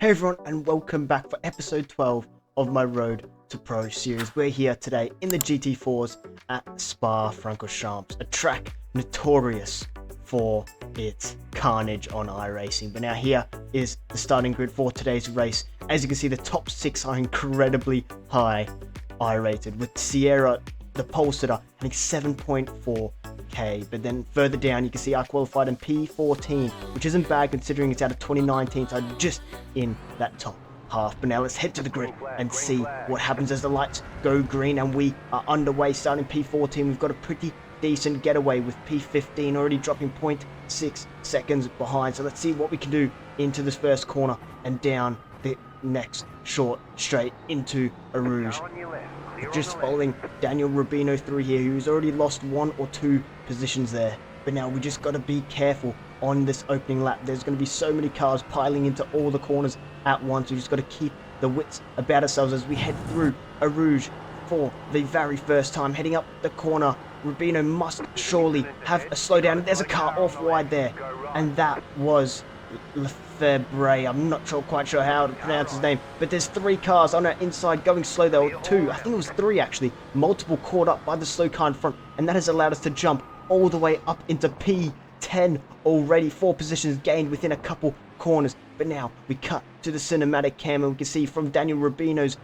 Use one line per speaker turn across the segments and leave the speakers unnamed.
Hey everyone, and welcome back for episode 12 of my Road to Pro series. We're here today in the GT4s at Spa-Francorchamps, a track notorious for its carnage on iRacing. But now here is the starting grid for today's race. As you can see, the top 6 are incredibly high I-rated, with Sierra, the pole sitter, having 7.4k. But then further down, you can see I qualified in P14, which isn't bad considering it's out of 2019, so just in that top half. But now let's head to the grid and see what happens as the lights go green and we are underway. Starting P14, we've got a pretty decent getaway with P15 already dropping 0.6 seconds behind. So let's see what we can do into this first corner and down the next short straight into a Rouge. Just following Daniel Rubino through here, who's already lost 1 or 2 positions there. But now we just got to be careful on this opening lap. There's going to be so many cars piling into all the corners at once. We just got to keep the wits about ourselves as we head through a Rouge for the very first time. Heading up the corner, Rubino must surely have a slowdown. There's a car off wide there, and that was Lefebvre. I'm not quite sure how to pronounce his name, but there's 3 cars on our inside going slow there, or 2, I think it was 3 actually, multiple caught up by the slow car in front, and that has allowed us to jump all the way up into P10 already. 4 positions gained within a couple corners. But now we cut to the cinematic cam, and we can see from Daniel Rubino's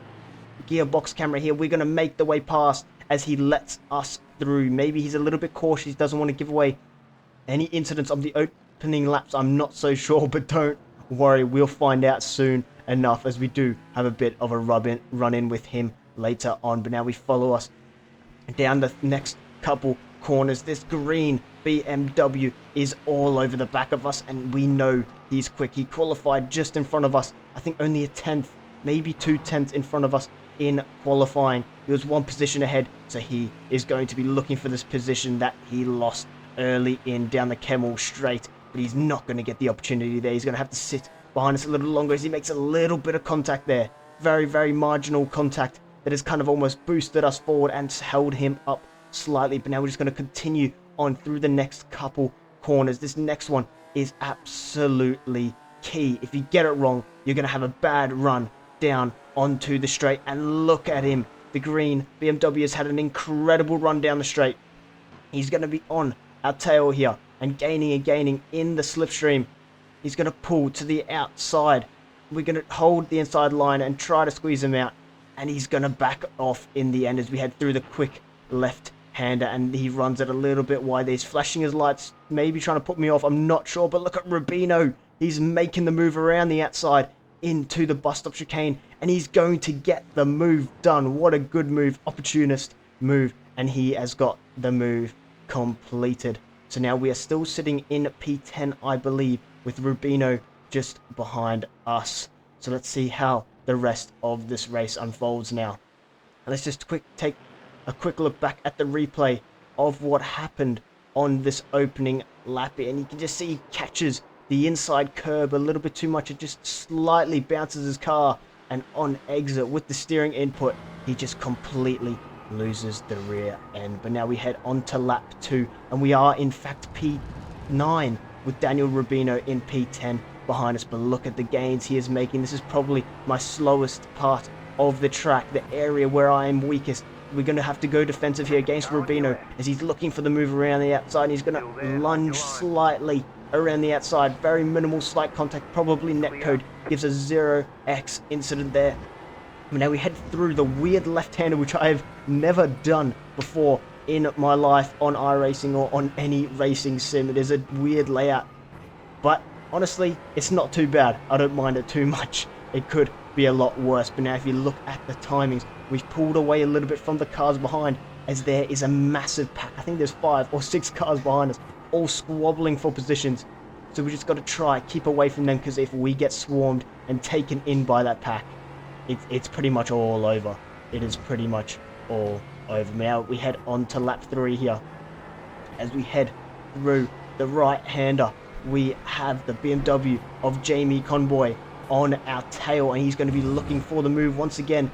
gearbox camera here, we're going to make the way past as he lets us through. Maybe he's a little bit cautious, he doesn't want to give away any incidents of the opening laps, I'm not so sure, but don't worry, we'll find out soon enough, as we do have a bit of a run-in with him later on. But now we follow us down the next couple corners. This green BMW is all over the back of us, and we know he's quick. He qualified just in front of us, I think only a 10th, maybe 2/10 in front of us in qualifying. He was 1 position ahead, so he is going to be looking for this position that he lost early in down the Kemmel straight. But he's not going to get the opportunity there. He's going to have to sit behind us a little longer as he makes a little bit of contact there. Very, very marginal contact that has kind of almost boosted us forward and held him up slightly. But now we're just going to continue on through the next couple corners. This next one is absolutely key. If you get it wrong, you're going to have a bad run down onto the straight. And look at him. The green BMW has had an incredible run down the straight. He's going to be on our tail here and gaining in the slipstream. He's going to pull to the outside. We're going to hold the inside line and try to squeeze him out, and he's going to back off in the end as we head through the quick left-hander, and he runs it a little bit wide. He's flashing his lights, maybe trying to put me off, I'm not sure. But look at Rubino, he's making the move around the outside into the bus stop chicane, and he's going to get the move done. What a good move, opportunist move, and he has got the move completed. So now we are still sitting in P10, I believe, with Rubino just behind us. So let's see how the rest of this race unfolds now. And let's just take a quick look back at the replay of what happened on this opening lap. And you can just see he catches the inside curb a little bit too much. It just slightly bounces his car, and on exit with the steering input, he just completely loses the rear end. But now we head on to lap 2, and we are in fact P9 with Daniel Rubino in P10 behind us. But look at the gains he is making. This is probably my slowest part of the track, the area where I am weakest. We're going to have to go defensive here against Rubino as he's looking for the move around the outside. He's going to lunge slightly around the outside, very minimal slight contact, probably netcode gives a 0x incident there. Now we head through the weird left-hander, which I have never done before in my life on iRacing or on any racing sim. It is a weird layout, but honestly, it's not too bad. I don't mind it too much. It could be a lot worse. But now if you look at the timings, we've pulled away a little bit from the cars behind, as there is a massive pack. I think there's 5 or 6 cars behind us, all squabbling for positions. So we just got to try, keep away from them, because if we get swarmed and taken in by that pack, it's pretty much all over. It is pretty much all over. Now we head on to lap 3 here. As we head through the right-hander, we have the BMW of Jamie Conboy on our tail, and he's going to be looking for the move once again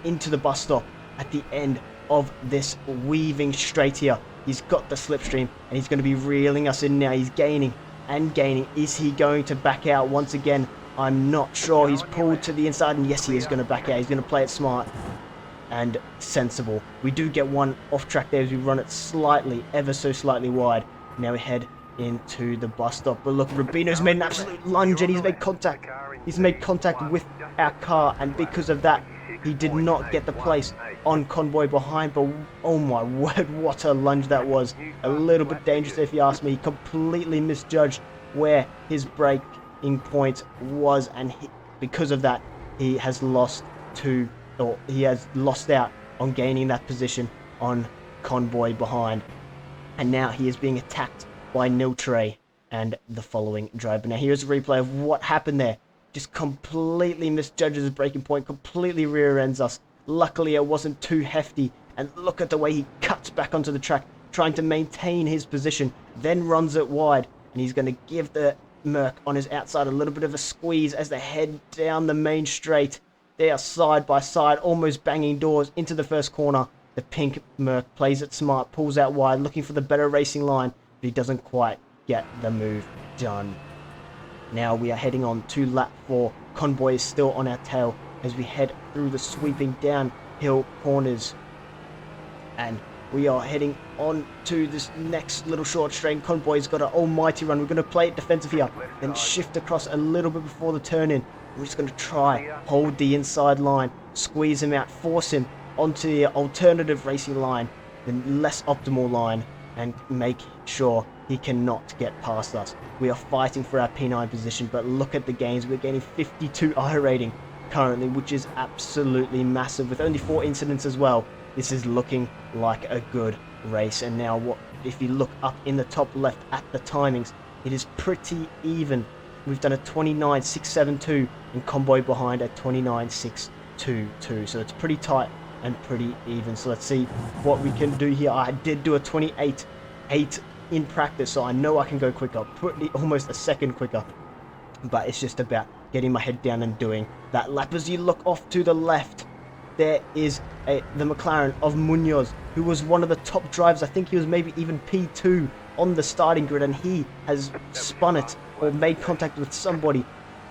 into the bus stop at the end of this weaving straight here. He's got the slipstream, and he's going to be reeling us in now. He's gaining and gaining. Is he going to back out once again I'm not sure. He's pulled to the inside, and yes, he is going to back out. He's going to play it smart and sensible. We do get one off track there as we run it slightly, ever so slightly wide. Now we head into the bus stop. But look, Rubino's made an absolute lunge, and he's made contact. He's made contact with our car, and because of that, he did not get the place on Convoy behind. But oh my word, what a lunge that was. A little bit dangerous if you ask me. He completely misjudged where his braking point was, and because of that, he has lost out on gaining that position on Convoy behind. And now he is being attacked by Niltre and the following driver. Now here's a replay of what happened there. Just completely misjudges his braking point, completely rear ends us. Luckily it wasn't too hefty, and look at the way he cuts back onto the track, trying to maintain his position, then runs it wide, and he's going to give the Merc on his outside a little bit of a squeeze as they head down the main straight. They are side by side, almost banging doors into the first corner. The pink Merc plays it smart, pulls out wide, looking for the better racing line, but he doesn't quite get the move done. Now we are heading on to lap 4. Convoy is still on our tail as we head through the sweeping downhill corners. And we are heading on to this next little short straight. Convoy's got an almighty run. We're going to play it defensive here, then shift across a little bit before the turn in. We're just going to try, hold the inside line, squeeze him out, force him onto the alternative racing line, the less optimal line, and make sure he cannot get past us. We are fighting for our P9 position, but look at the gains. We're getting 52 I rating currently, which is absolutely massive. With only 4 incidents as well, this is looking like a good race. And now, if you look up in the top left at the timings, it is pretty even. We've done a 29.672 and Convoy behind at 29.622. So it's pretty tight and pretty even. So let's see what we can do here. I did do a 28.8 in practice, so I know I can go quicker, almost a second quicker. But it's just about getting my head down and doing that lap. As you look off to the left, there is the McLaren of Munoz, who was one of the top drivers. I think he was maybe even P2 on the starting grid, and he has spun it or made contact with somebody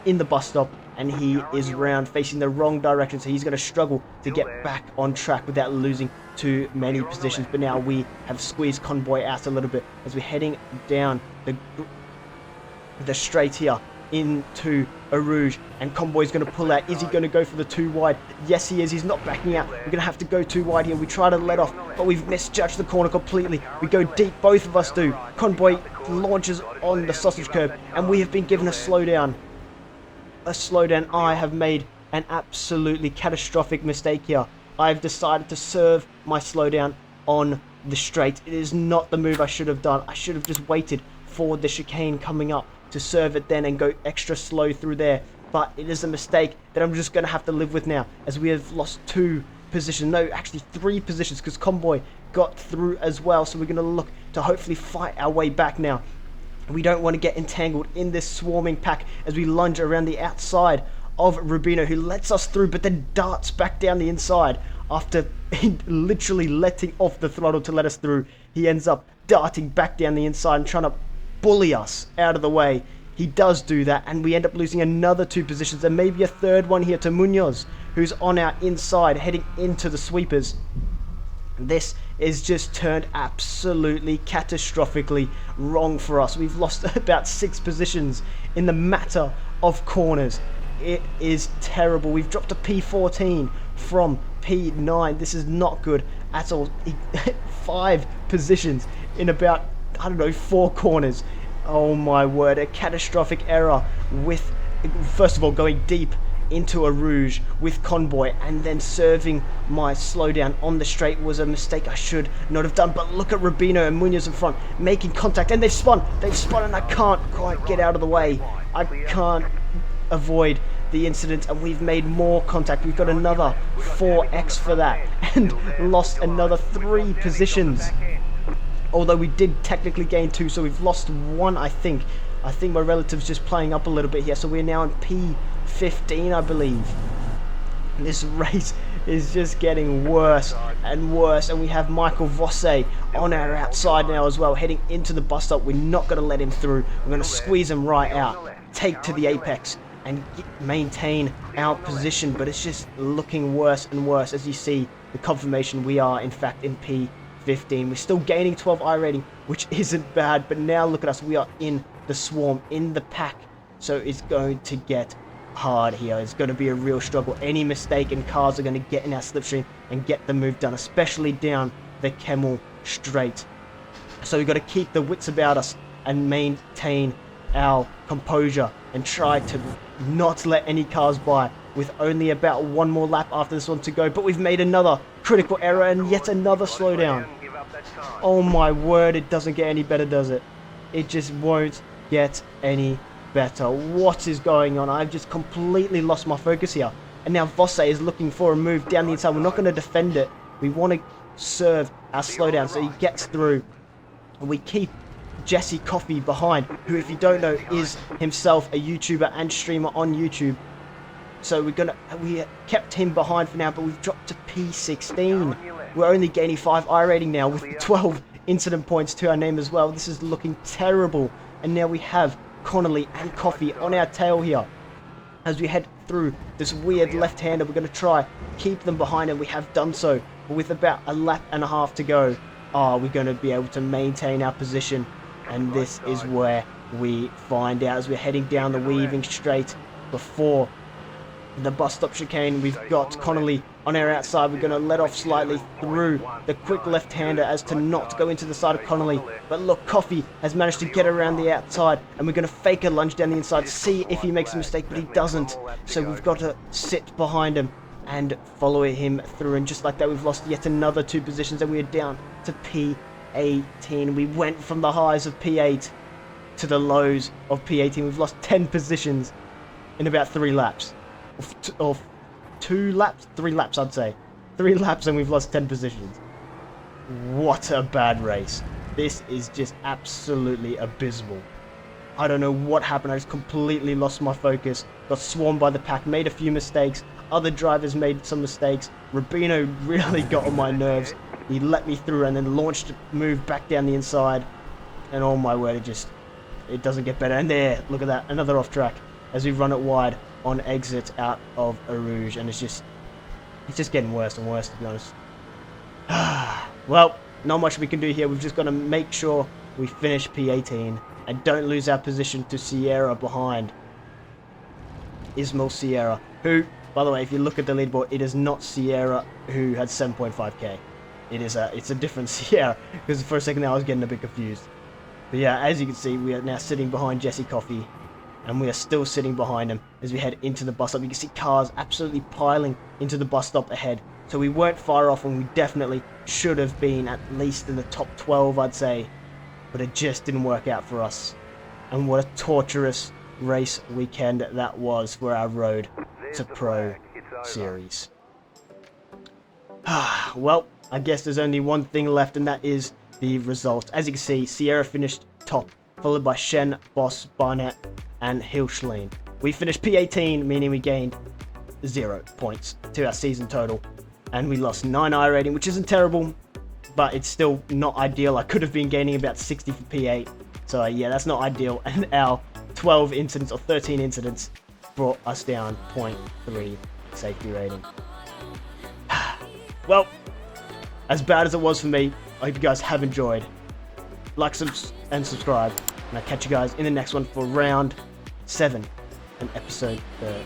in the bus stop, and he is round facing the wrong direction, so he's going to struggle to get back on track without losing too many positions. But now we have squeezed Convoy out a little bit as we're heading down the straight here into a Rouge, and Convoy's going to pull out. Is he going to go for the 2 wide? Yes, he is. He's not backing out. We're going to have to go 2 wide here. We try to let off, but we've misjudged the corner completely. We go deep. Both of us do. Convoy launches on the sausage curb, and we have been given a slowdown. I have made an absolutely catastrophic mistake here. I've decided to serve my slowdown on the straight. It is not the move I should have done. I should have just waited for the chicane coming up to serve it then and go extra slow through there. But it is a mistake that I'm just going to have to live with now, as we have lost 2 positions. No, actually 3 positions, because Convoy got through as well. So we're going to look to hopefully fight our way back now. We don't want to get entangled in this swarming pack as we lunge around the outside of Rubino, who lets us through but then darts back down the inside after literally letting off the throttle to let us through. He ends up darting back down the inside and trying to bully us out of the way. He does do that, and we end up losing another 2 positions, and maybe a third one here to Munoz, who's on our inside heading into the sweepers. This is just turned absolutely catastrophically wrong for us. We've lost about 6 positions in the matter of corners. It is terrible. We've dropped to P14 from P9. This is not good at all. 5 positions in about, I don't know, 4 corners. Oh my word, a catastrophic error with, first of all, going deep into a Rouge with Convoy, and then serving my slowdown on the straight was a mistake I should not have done. But look at Rubino and Munoz in front making contact, and they've spun and I can't quite get out of the way. I can't avoid the incident, and we've made more contact. We've got another 4x for that and lost another 3 positions, although we did technically gain 2, so we've lost 1. I think my relative's just playing up a little bit here, so we're now in P15, I believe. This race is just getting worse and worse, and we have Michael Vosse on our outside now as well, heading into the bus stop. We're not going to let him through. We're going to squeeze him right out, take to the apex, and maintain our position, but it's just looking worse and worse. As you see the confirmation, we are in fact in P15. We're still gaining 12 iRating, which isn't bad, but now look at us. We are in the swarm, in the pack, so it's going to get hard here. It's going to be a real struggle. Any mistake and cars are going to get in our slipstream and get the move done, especially down the Camel Straight. So we've got to keep the wits about us and maintain our composure and try to not let any cars by, with only about one more lap after this one to go. But we've made another critical error and yet another slowdown. Oh my word, it doesn't get any better, does it? It just won't get any better. What is going on? I've just completely lost my focus here. And now Jese is looking for a move down the inside. We're not going to defend it. We want to serve our slowdown so he gets through. And we keep Jese Coffey behind, who, if you don't know, is himself a YouTuber and streamer on YouTube. So we kept him behind for now, but we've dropped to P16. We're only gaining 5 iRating now with 12 incident points to our name as well. This is looking terrible. And now we have Connolly and Coffey on our tail here. As we head through this weird left-hander, we're going to try keep them behind, and we have done so. But with about a lap and a half to go, are we going to be able to maintain our position? And this is where we find out as we're heading down the weaving straight before the bus stop chicane. We've got Connolly on our outside. We're going to let off slightly through the quick left-hander as to not go into the side of Connolly. But look, Coffey has managed to get around the outside, and we're going to fake a lunge down the inside, see if he makes a mistake, but he doesn't. So we've got to sit behind him and follow him through. And just like that, we've lost yet another 2 positions, and we're down to P18. We went from the highs of P8 to the lows of P18. We've lost 10 positions in about 3 laps. Or 2 laps? 3 laps, I'd say. 3 laps and we've lost 10 positions. What a bad race. This is just absolutely abysmal. I don't know what happened. I just completely lost my focus. Got swarmed by the pack. Made a few mistakes. Other drivers made some mistakes. Rubino really got on my nerves. He let me through and then launched a move back down the inside. And oh my word, it doesn't get better. And there, look at that. Another off track as we run it wide on exit out of Rouge, and it's just getting worse and worse, to be honest. Well, not much we can do here. We've just got to make sure we finish P18 and don't lose our position to Sierra behind. Ismail Sierra, who, by the way, if you look at the leaderboard, it is not Sierra who had 7.5k. It's a different Sierra, because for a second there I was getting a bit confused. But yeah, as you can see, we are now sitting behind Jese Coffey, and we are still sitting behind him as we head into the bus stop. You can see cars absolutely piling into the bus stop ahead. So we weren't far off, and we definitely should have been at least in the top 12, I'd say. But it just didn't work out for us. And what a torturous race weekend that was for our road to Pro Series. Well, I guess there's only one thing left, and that is the result. As you can see, Sierra finished top, followed by Shen, Boss, Barnett, and Hilschlein. We finished P18, meaning we gained 0 points to our season total, and we lost 9 iRating, which isn't terrible, but it's still not ideal. I could have been gaining about 60 for P8, so yeah, that's not ideal. And our 12 incidents or 13 incidents brought us down 0.3 safety rating. Well, as bad as it was for me, I hope you guys have enjoyed. Like and subscribe, and I'll catch you guys in the next one for round 7 and episode 13.